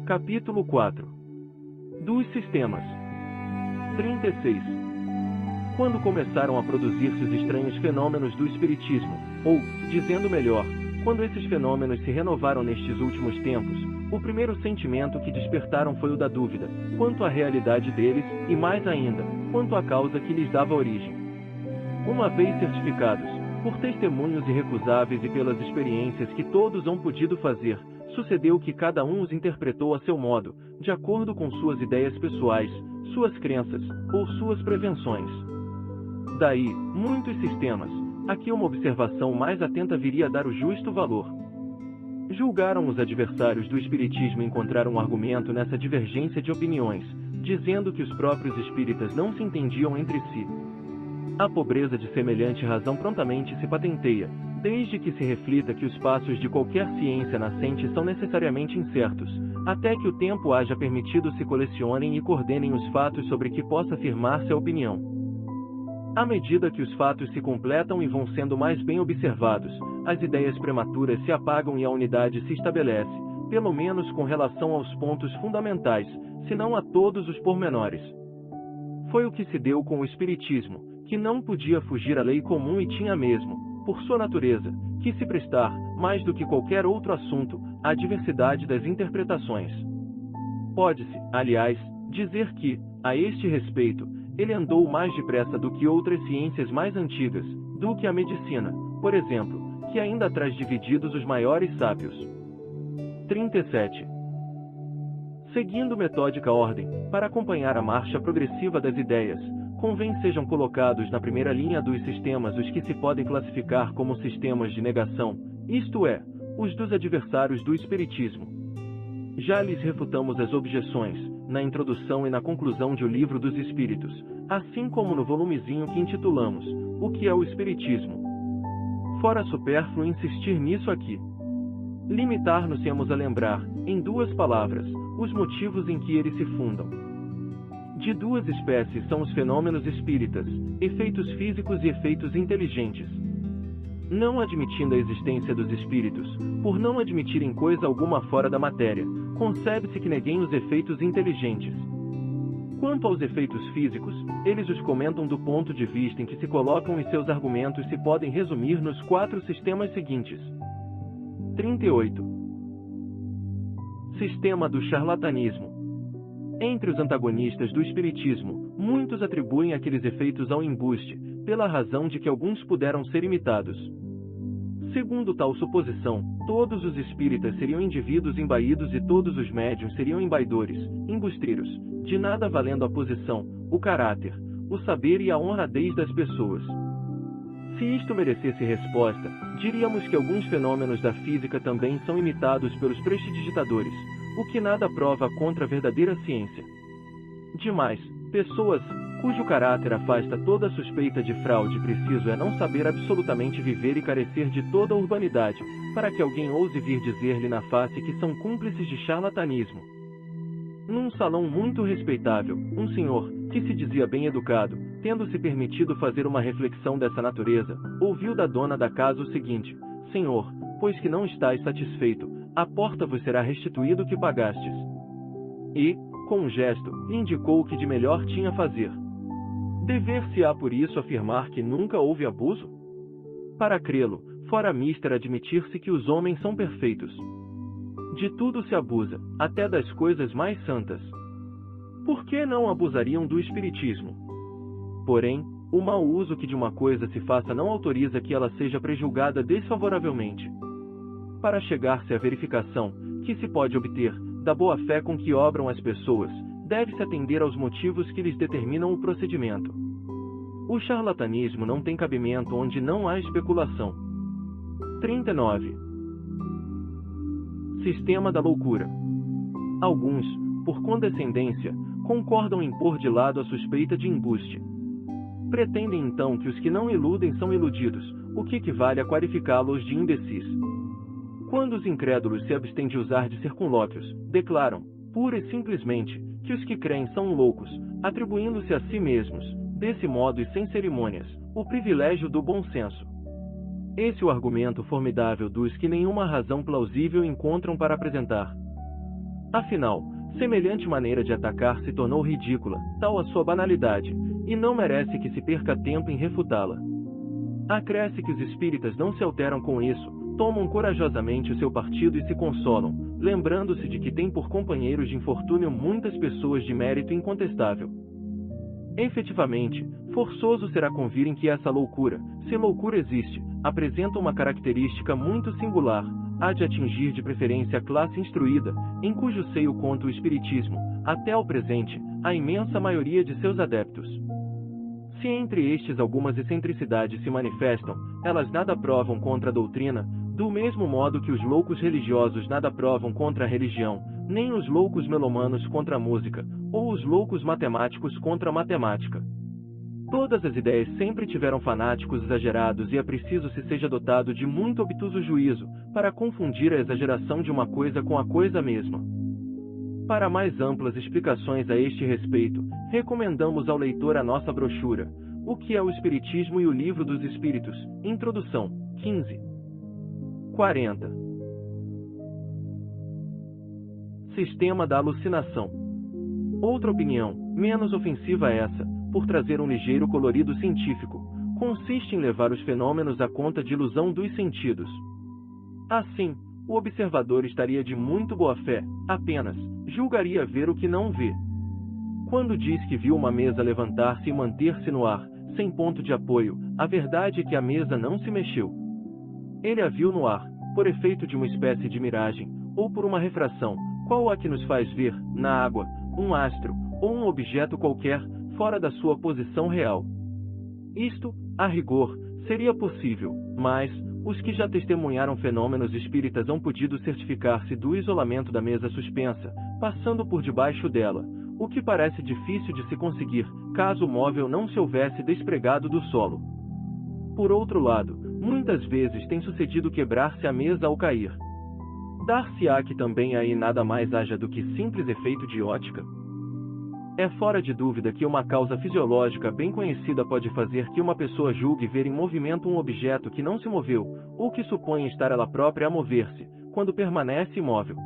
Capítulo 4. Dos sistemas. 36. Quando começaram a produzir-se os estranhos fenômenos do espiritismo, ou, dizendo melhor, quando esses fenômenos se renovaram nestes últimos tempos, o primeiro sentimento que despertaram foi o da dúvida, quanto à realidade deles, e mais ainda, quanto à causa que lhes dava origem. Uma vez certificados, por testemunhos irrecusáveis e pelas experiências que todos hão podido fazer, sucedeu que cada um os interpretou a seu modo, de acordo com suas ideias pessoais, suas crenças, ou suas prevenções. Daí, muitos sistemas, aqui uma observação mais atenta viria a dar o justo valor. Julgaram os adversários do espiritismo encontrar um argumento nessa divergência de opiniões, dizendo que os próprios espíritas não se entendiam entre si. A pobreza de semelhante razão prontamente se patenteia, desde que se reflita que os passos de qualquer ciência nascente são necessariamente incertos, até que o tempo haja permitido se colecionem e coordenem os fatos sobre que possa afirmar-se a opinião. À medida que os fatos se completam e vão sendo mais bem observados, as ideias prematuras se apagam e a unidade se estabelece, pelo menos com relação aos pontos fundamentais, se não a todos os pormenores. Foi o que se deu com o espiritismo, que não podia fugir à lei comum e tinha mesmo, por sua natureza, que se prestar, mais do que qualquer outro assunto, à diversidade das interpretações. Pode-se, aliás, dizer que, a este respeito, ele andou mais depressa do que outras ciências mais antigas, do que a medicina, por exemplo, que ainda traz divididos os maiores sábios. 37. Seguindo metódica ordem, para acompanhar a marcha progressiva das ideias, convém sejam colocados na primeira linha dos sistemas os que se podem classificar como sistemas de negação, isto é, os dos adversários do espiritismo. Já lhes refutamos as objeções, na introdução e na conclusão de O Livro dos Espíritos, assim como no volumezinho que intitulamos O que é o Espiritismo. Fora supérfluo insistir nisso aqui. Limitar-nos-emos a lembrar, em duas palavras, os motivos em que eles se fundam. De duas espécies são os fenômenos espíritas, efeitos físicos e efeitos inteligentes. Não admitindo a existência dos espíritos, por não admitirem coisa alguma fora da matéria, concebe-se que neguem os efeitos inteligentes. Quanto aos efeitos físicos, eles os comentam do ponto de vista em que se colocam e seus argumentos se podem resumir nos 4 sistemas seguintes. 38. Sistema do charlatanismo. Entre os antagonistas do espiritismo, muitos atribuem aqueles efeitos ao embuste, pela razão de que alguns puderam ser imitados. Segundo tal suposição, todos os espíritas seriam indivíduos embaídos e todos os médiuns seriam embaidores, embusteiros, de nada valendo a posição, o caráter, o saber e a honradez das pessoas. Se isto merecesse resposta, diríamos que alguns fenômenos da física também são imitados pelos prestidigitadores, o que nada prova contra a verdadeira ciência. Demais, pessoas, cujo caráter afasta toda suspeita de fraude, preciso é não saber absolutamente viver e carecer de toda a urbanidade, para que alguém ouse vir dizer-lhe na face que são cúmplices de charlatanismo. Num salão muito respeitável, um senhor, que se dizia bem educado, tendo-se permitido fazer uma reflexão dessa natureza, ouviu da dona da casa o seguinte: Senhor, pois que não estáis satisfeito, à porta vos será restituído o que pagastes. E, com um gesto, lhe indicou o que de melhor tinha a fazer. Dever-se-á por isso afirmar que nunca houve abuso? Para crê-lo, fora mister admitir-se que os homens são perfeitos. De tudo se abusa, até das coisas mais santas. Por que não abusariam do espiritismo? Porém, o mau uso que de uma coisa se faça não autoriza que ela seja prejulgada desfavoravelmente. Para chegar-se à verificação, que se pode obter, da boa-fé com que obram as pessoas, deve-se atender aos motivos que lhes determinam o procedimento. O charlatanismo não tem cabimento onde não há especulação. 39. Sistema da loucura. Alguns, por condescendência, concordam em pôr de lado a suspeita de embuste. Pretendem então que os que não iludem são iludidos, o que equivale a qualificá-los de imbecis. Quando os incrédulos se abstêm de usar de circunlóquios, declaram, pura e simplesmente, que os que creem são loucos, atribuindo-se a si mesmos, desse modo e sem cerimônias, o privilégio do bom senso. Esse é o argumento formidável dos que nenhuma razão plausível encontram para apresentar. Afinal, semelhante maneira de atacar se tornou ridícula, tal a sua banalidade, e não merece que se perca tempo em refutá-la. Acresce que os espíritas não se alteram com isso, tomam corajosamente o seu partido e se consolam, lembrando-se de que têm por companheiros de infortúnio muitas pessoas de mérito incontestável. Efetivamente, forçoso será convirem que essa loucura, se loucura existe, apresenta uma característica muito singular, há de atingir de preferência a classe instruída, em cujo seio conta o espiritismo, até ao presente, a imensa maioria de seus adeptos. Se entre estes algumas excentricidades se manifestam, elas nada provam contra a doutrina, do mesmo modo que os loucos religiosos nada provam contra a religião, nem os loucos melomanos contra a música, ou os loucos matemáticos contra a matemática. Todas as ideias sempre tiveram fanáticos exagerados e é preciso se seja dotado de muito obtuso juízo, para confundir a exageração de uma coisa com a coisa mesma. Para mais amplas explicações a este respeito, recomendamos ao leitor a nossa brochura, O que é o Espiritismo e o Livro dos Espíritos, Introdução, 15. 40. Sistema da alucinação. Outra opinião, menos ofensiva essa, por trazer um ligeiro colorido científico, consiste em levar os fenômenos à conta de ilusão dos sentidos. Assim, o observador estaria de muito boa fé, apenas, julgaria ver o que não vê. Quando diz que viu uma mesa levantar-se e manter-se no ar, sem ponto de apoio, a verdade é que a mesa não se mexeu. Ele a viu no ar, por efeito de uma espécie de miragem, ou por uma refração, qual a que nos faz ver, na água, um astro, ou um objeto qualquer, fora da sua posição real. Isto, a rigor, seria possível, mas, os que já testemunharam fenômenos espíritas hão podido certificar-se do isolamento da mesa suspensa, passando por debaixo dela, o que parece difícil de se conseguir, caso o móvel não se houvesse despregado do solo. Por outro lado, muitas vezes tem sucedido quebrar-se a mesa ao cair. Dar-se-á que também aí nada mais haja do que simples efeito de ótica? É fora de dúvida que uma causa fisiológica bem conhecida pode fazer que uma pessoa julgue ver em movimento um objeto que não se moveu, ou que supõe estar ela própria a mover-se, quando permanece imóvel.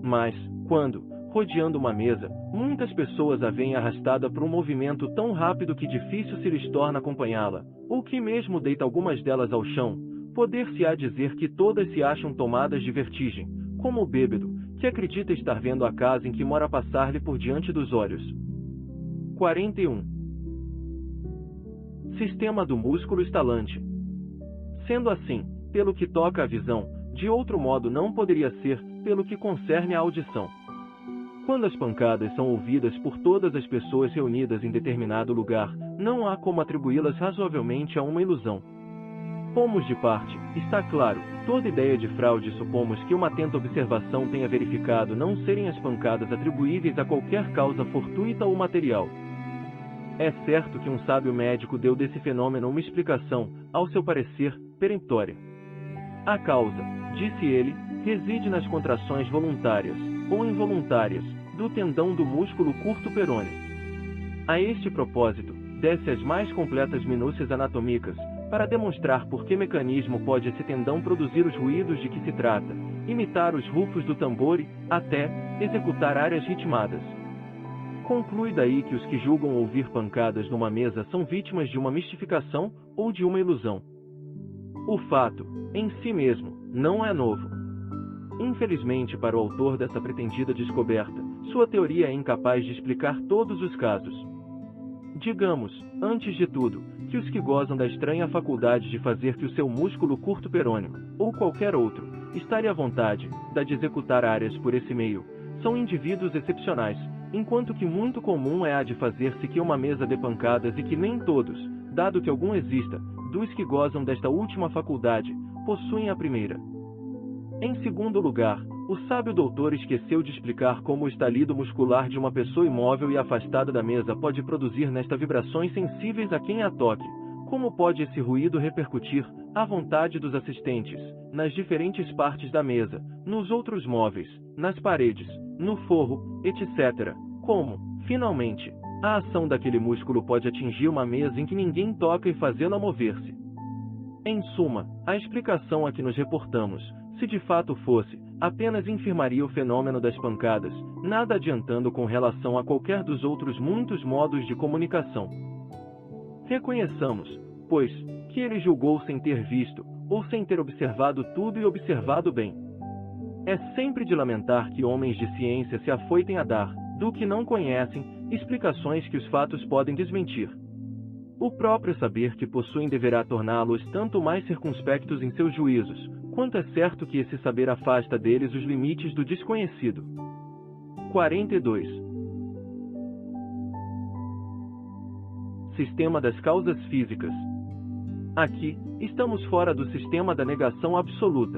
Mas, quando, rodeando uma mesa, muitas pessoas a veem arrastada por um movimento tão rápido que difícil se lhes torna acompanhá-la, ou que mesmo deita algumas delas ao chão, poder-se-á dizer que todas se acham tomadas de vertigem, como o bêbado, que acredita estar vendo a casa em que mora passar-lhe por diante dos olhos. 41. Sistema do músculo estalante. Sendo assim, pelo que toca à visão, de outro modo não poderia ser, pelo que concerne à audição. Quando as pancadas são ouvidas por todas as pessoas reunidas em determinado lugar, não há como atribuí-las razoavelmente a uma ilusão. Pomos de parte, está claro, toda ideia de fraude supomos que uma atenta observação tenha verificado não serem as pancadas atribuíveis a qualquer causa fortuita ou material. É certo que um sábio médico deu desse fenômeno uma explicação, ao seu parecer, peremptória. A causa, disse ele, reside nas contrações voluntárias, ou involuntárias, do tendão do músculo curto perôneo. A este propósito, desce as mais completas minúcias anatômicas, para demonstrar por que mecanismo pode esse tendão produzir os ruídos de que se trata, imitar os rufos do tambor e, até, executar áreas ritmadas. Conclui daí que os que julgam ouvir pancadas numa mesa são vítimas de uma mistificação ou de uma ilusão. O fato, em si mesmo, não é novo. Infelizmente para o autor dessa pretendida descoberta, sua teoria é incapaz de explicar todos os casos. Digamos, antes de tudo, que os que gozam da estranha faculdade de fazer que o seu músculo curto perôneo, ou qualquer outro, estarem à vontade, da de executar áreas por esse meio, são indivíduos excepcionais, enquanto que muito comum é a de fazer-se que uma mesa dê pancadas e que nem todos, dado que algum exista, dos que gozam desta última faculdade, possuem a primeira. Em segundo lugar, o sábio doutor esqueceu de explicar como o estalido muscular de uma pessoa imóvel e afastada da mesa pode produzir nesta vibrações sensíveis a quem a toque. Como pode esse ruído repercutir, à vontade dos assistentes, nas diferentes partes da mesa, nos outros móveis, nas paredes, no forro, etc. Como, finalmente, a ação daquele músculo pode atingir uma mesa em que ninguém toca e fazê-la mover-se. Em suma, a explicação a que nos reportamos, se de fato fosse, apenas infirmaria o fenômeno das pancadas, nada adiantando com relação a qualquer dos outros muitos modos de comunicação. Reconheçamos, pois, que ele julgou sem ter visto, ou sem ter observado tudo e observado bem. É sempre de lamentar que homens de ciência se afoitem a dar, do que não conhecem, explicações que os fatos podem desmentir. O próprio saber que possuem deverá torná-los tanto mais circunspectos em seus juízos, quanto é certo que esse saber afasta deles os limites do desconhecido. 42. Sistema das causas físicas. Aqui, estamos fora do sistema da negação absoluta.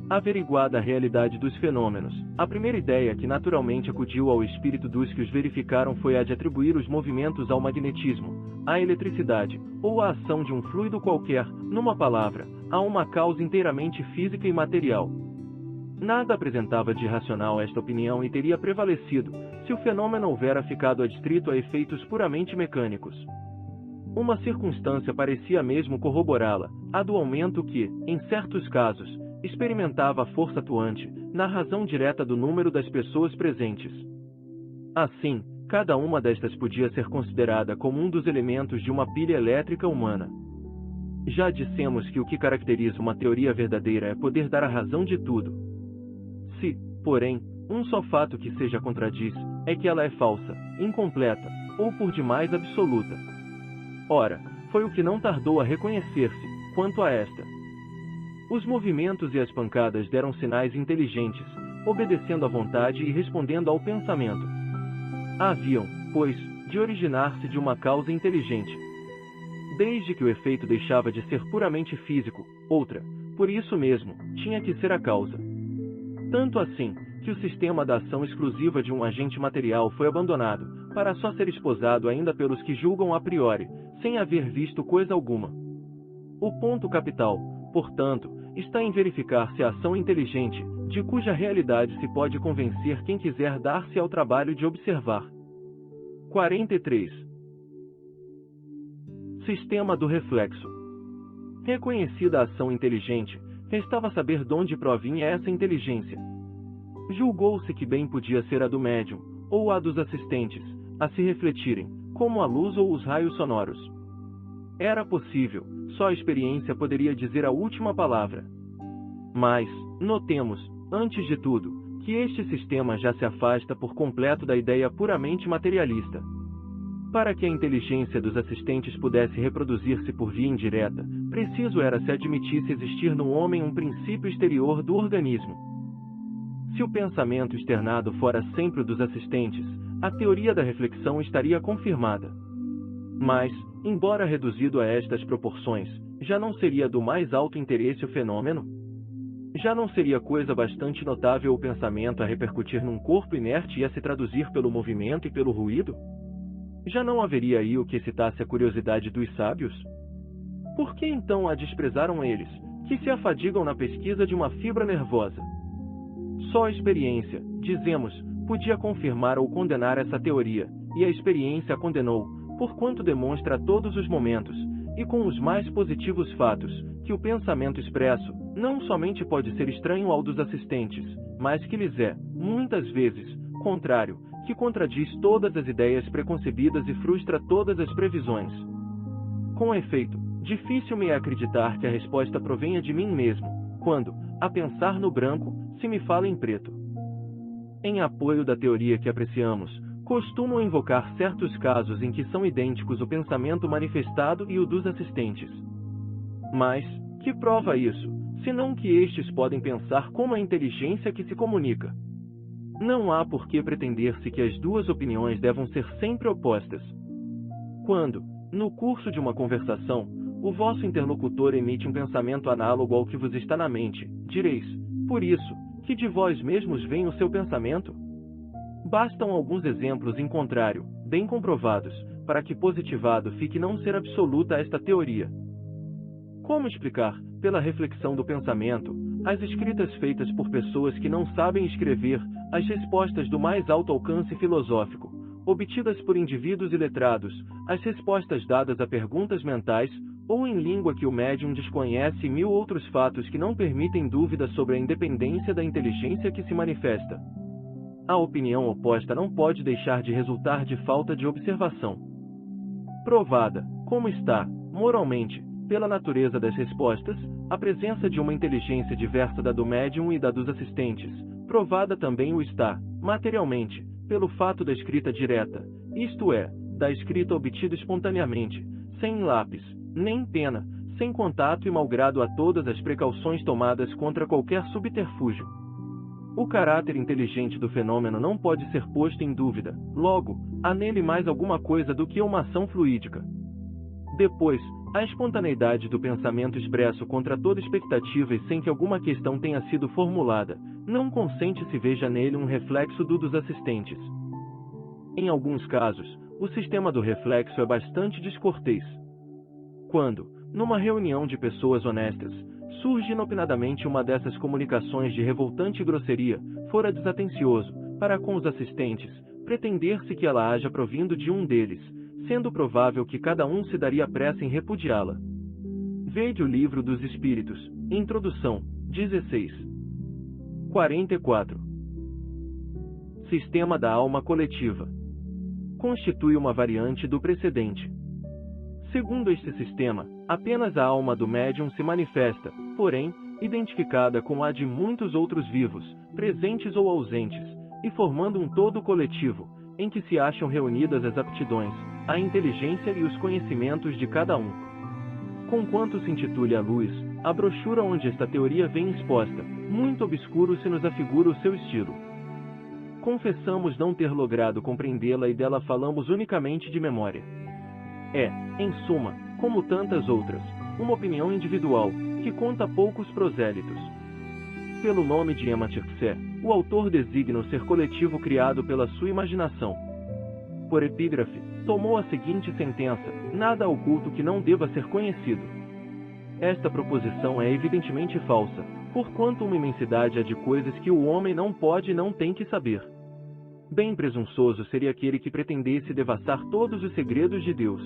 Averiguada a realidade dos fenômenos, a primeira ideia que naturalmente acudiu ao espírito dos que os verificaram foi a de atribuir os movimentos ao magnetismo, à eletricidade, ou à ação de um fluido qualquer, numa palavra, a uma causa inteiramente física e material. Nada apresentava de irracional esta opinião e teria prevalecido, se o fenômeno houvera ficado adstrito a efeitos puramente mecânicos. Uma circunstância parecia mesmo corroborá-la, a do aumento que, em certos casos, experimentava a força atuante, na razão direta do número das pessoas presentes. Assim, cada uma destas podia ser considerada como um dos elementos de uma pilha elétrica humana. Já dissemos que o que caracteriza uma teoria verdadeira é poder dar a razão de tudo. Se, porém, um só fato que seja contradiz, é que ela é falsa, incompleta, ou por demais absoluta. Ora, foi o que não tardou a reconhecer-se, quanto a esta. Os movimentos e as pancadas deram sinais inteligentes, obedecendo à vontade e respondendo ao pensamento. Haviam, pois, de originar-se de uma causa inteligente. Desde que o efeito deixava de ser puramente físico, outra, por isso mesmo, tinha que ser a causa. Tanto assim, que o sistema da ação exclusiva de um agente material foi abandonado, para só ser esposado ainda pelos que julgam a priori, sem haver visto coisa alguma. O ponto capital, portanto, está em verificar se a ação inteligente, de cuja realidade se pode convencer quem quiser dar-se ao trabalho de observar. 43. Sistema do reflexo. Reconhecida a ação inteligente, restava saber de onde provinha essa inteligência. Julgou-se que bem podia ser a do médium, ou a dos assistentes, a se refletirem, como a luz ou os raios sonoros. Era possível, só a experiência poderia dizer a última palavra. Mas, notemos, antes de tudo, que este sistema já se afasta por completo da ideia puramente materialista. Para que a inteligência dos assistentes pudesse reproduzir-se por via indireta, preciso era se admitisse existir no homem um princípio exterior do organismo. Se o pensamento externado fora sempre o dos assistentes, a teoria da reflexão estaria confirmada. Mas, embora reduzido a estas proporções, já não seria do mais alto interesse o fenômeno? Já não seria coisa bastante notável o pensamento a repercutir num corpo inerte e a se traduzir pelo movimento e pelo ruído? Já não haveria aí o que excitasse a curiosidade dos sábios? Por que então a desprezaram eles, que se afadigam na pesquisa de uma fibra nervosa? Só a experiência, dizemos, podia confirmar ou condenar essa teoria, e a experiência a condenou, porquanto demonstra a todos os momentos, e com os mais positivos fatos, que o pensamento expresso, não somente pode ser estranho ao dos assistentes, mas que lhes é, muitas vezes, contrário, que contradiz todas as ideias preconcebidas e frustra todas as previsões. Com efeito, difícil-me é acreditar que a resposta provenha de mim mesmo, quando, a pensar no branco, se me fala em preto. Em apoio da teoria que apreciamos, costumam invocar certos casos em que são idênticos o pensamento manifestado e o dos assistentes. Mas, que prova isso, senão que estes podem pensar como a inteligência que se comunica? Não há por que pretender-se que as duas opiniões devam ser sempre opostas. Quando, no curso de uma conversação, o vosso interlocutor emite um pensamento análogo ao que vos está na mente, direis, por isso, que de vós mesmos vem o seu pensamento? Bastam alguns exemplos em contrário, bem comprovados, para que positivado fique não ser absoluta esta teoria. Como explicar, pela reflexão do pensamento, as escritas feitas por pessoas que não sabem escrever, as respostas do mais alto alcance filosófico, obtidas por indivíduos iletrados, as respostas dadas a perguntas mentais, ou em língua que o médium desconhece e mil outros fatos que não permitem dúvida sobre a independência da inteligência que se manifesta. A opinião oposta não pode deixar de resultar de falta de observação. Provada, como está, moralmente, pela natureza das respostas, a presença de uma inteligência diversa da do médium e da dos assistentes. Provada também o está, materialmente, pelo fato da escrita direta, isto é, da escrita obtida espontaneamente, sem lápis, nem pena, sem contato e malgrado a todas as precauções tomadas contra qualquer subterfúgio. O caráter inteligente do fenômeno não pode ser posto em dúvida, logo, há nele mais alguma coisa do que uma ação fluídica. Depois, a espontaneidade do pensamento expresso contra toda expectativa e sem que alguma questão tenha sido formulada, não consente se veja nele um reflexo do dos assistentes. Em alguns casos, o sistema do reflexo é bastante descortês. Quando, numa reunião de pessoas honestas, surge inopinadamente uma dessas comunicações de revoltante grosseria, fora desatencioso, para com os assistentes, pretender-se que ela haja provindo de um deles, sendo provável que cada um se daria pressa em repudiá-la. Vede o Livro dos Espíritos, Introdução, 16. 44. Sistema da alma coletiva. Constitui uma variante do precedente. Segundo este sistema, apenas a alma do médium se manifesta, porém, identificada com a de muitos outros vivos, presentes ou ausentes, e formando um todo coletivo, em que se acham reunidas as aptidões, a inteligência e os conhecimentos de cada um. Conquanto se intitule a luz, a brochura onde esta teoria vem exposta, muito obscuro se nos afigura o seu estilo. Confessamos não ter logrado compreendê-la e dela falamos unicamente de memória. É, em suma, como tantas outras, uma opinião individual, que conta poucos prosélitos. Pelo nome de Ematirxé, o autor designa o ser coletivo criado pela sua imaginação. Por epígrafe, tomou a seguinte sentença: nada oculto que não deva ser conhecido. Esta proposição é evidentemente falsa, porquanto uma imensidade há de coisas que o homem não pode e não tem que saber. Bem presunçoso seria aquele que pretendesse devassar todos os segredos de Deus.